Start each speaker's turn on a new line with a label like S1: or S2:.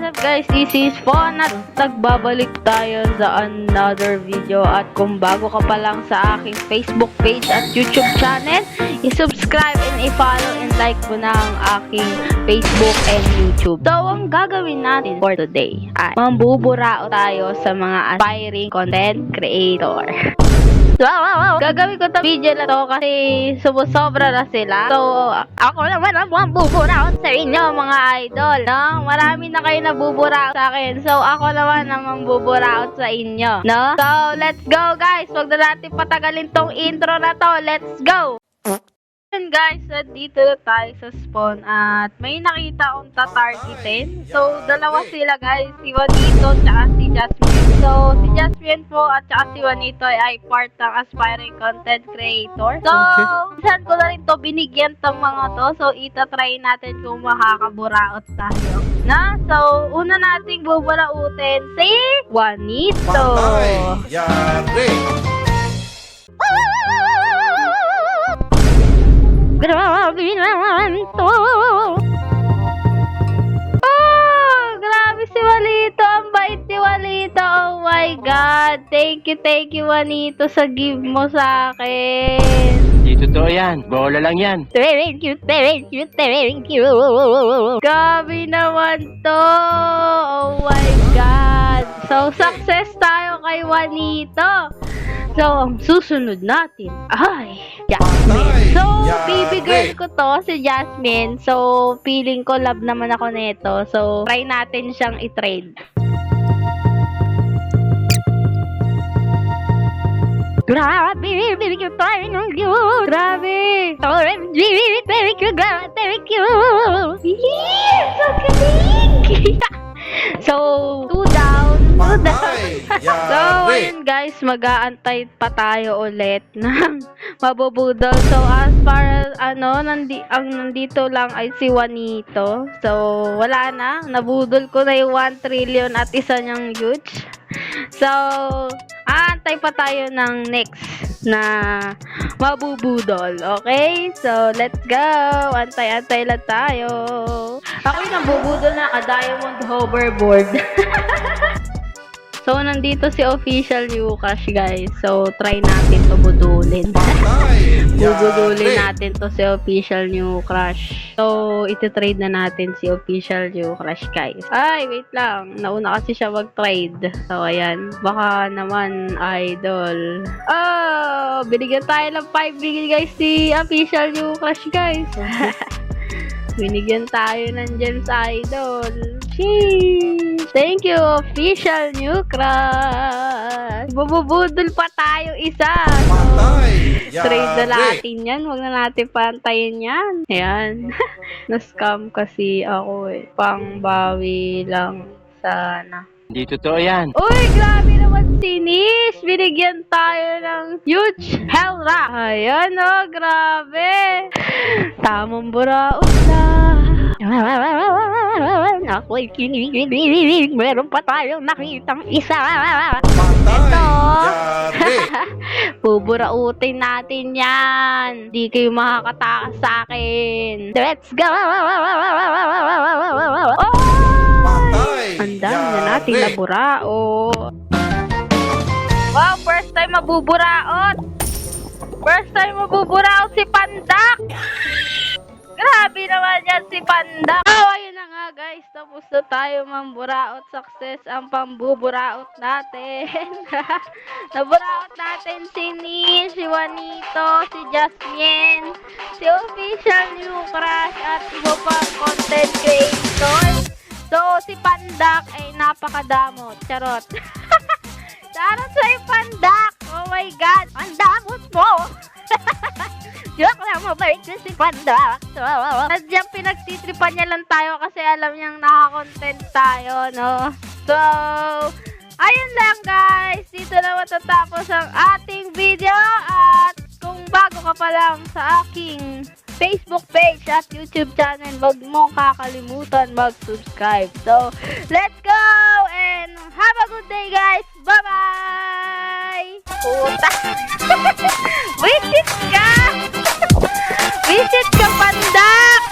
S1: up guys, this is Fon at nagbabalik tayo sa another video. At kung bago ka pa lang sa aking Facebook page at YouTube channel, i-subscribe and i-follow and like mo na ang aking Facebook and YouTube. So ang gagawin natin for today ay mambuburao tayo sa mga aspiring content creator. Gagawin ko itong video na to kasi sumusobra na sila. So, ako naman ang mambuburaot sa inyo mga idol, no? Marami na kayo nabuburaot sa akin. So, ako naman ang mambuburaot sa inyo, no? So, let's go guys! Huwag na natin patagalin tong intro na to. Let's go! And guys, dito na tayo sa spawn at may nakita akong tatargetin. So, dalawa sila guys, si Juanito at si Jasmine. So, si Jasmine po at saka si Juanito ay part ng aspiring content creator. So, saan ko na rin to binigyan tong mga to. So, itatry natin kung makakaburaot tayo. Na? So, una nating buburautin si Juanito.
S2: Yari!
S1: Grabe naman to. Oh, grabe si Juanito. Ang bait ni Juanito. Oh my God. Thank you, Juanito, sa give mo sa akin.
S3: Di totoo yan. Bola lang yan.
S1: Thank you. Grabe naman to. Oh my God. So, success tayo kay Juanito. So, ang susunod natin ay Jasmine. So, baby girl ko to, si Jasmine. So, feeling ko love naman ako nito. So, try natin siyang i-trade. Grabe, baby girl, tayo ng cute. Grabe. Thank you, God. Thank you. So galing. So, 2 down. So, ayun guys, mag-aantay pa tayo ulit ng mabubudol. So, as far as, nandito lang ay si Juanito. So, wala na. Nabudol ko na yung 1 trillion at isa niyang huge. So, aantay pa tayo ng next na mabubudol. Okay? So, let's go. Antay-antay lang tayo. Ako yung nabubudol na ka-diamond hoverboard. So, nandito si official Yukash, guys. So, try natin to budulin. Bubudulin natin to si official New Crush. So, iti-trade na natin si official New Crush, guys. Ay, wait lang. Nauna kasi siya mag-trade. So, ayan. Baka naman, idol. Oh, binigyan tayo ng 5 bigil, guys, si official New Crush, guys. Binigyan tayo ng gems, idol. Sheesh! Thank you, official New Crush. Bubudol pa tayo isa. So, trade na natin yan. Huwag na natin pantayin yan. Ayan. Na-scam kasi ako eh. Pangbawi lang sana.
S3: Di totoo yan.
S1: Uy, grabe naman si Nish. Binigyan tayo ng huge hellra. Ayan oh, grabe. Tamang buraot na. Ako'y kinikilig. Meron pa tayong nakitang isa. Ito. Buburautin natin yan. Di kayo makakatakas sa akin. Let's go. Oh! Ang dami na natin naburaot. Wow, first time mabuburaot. First time mabuburaot si Pandak. Grabe naman yan si Pandak. Oh, ayun na nga guys. Tapos na tayo mamburaot. Success ang pambuburaot natin. Naburaot natin si Nish, si Juanito, si Jasmine, si official New Crush at iba pang content creator. So, si Pandak ay napakadamot. Charot. Charot sa Pandak. Oh my God. Ang damot mo. Joke lang, mabait na si Pandak. So, nadyang pinagtitripan niya lang tayo kasi alam niyang nakakontent tayo, no? So, ayun lang guys. Dito na matatapos ang ating video. At kung bago ka pa lang sa aking Facebook page at YouTube channel, wag mong kakalimutan mag-subscribe. So, let's go! And have a good day, guys! Bye-bye! Puta! Visit ka! Visit ka, Pandak!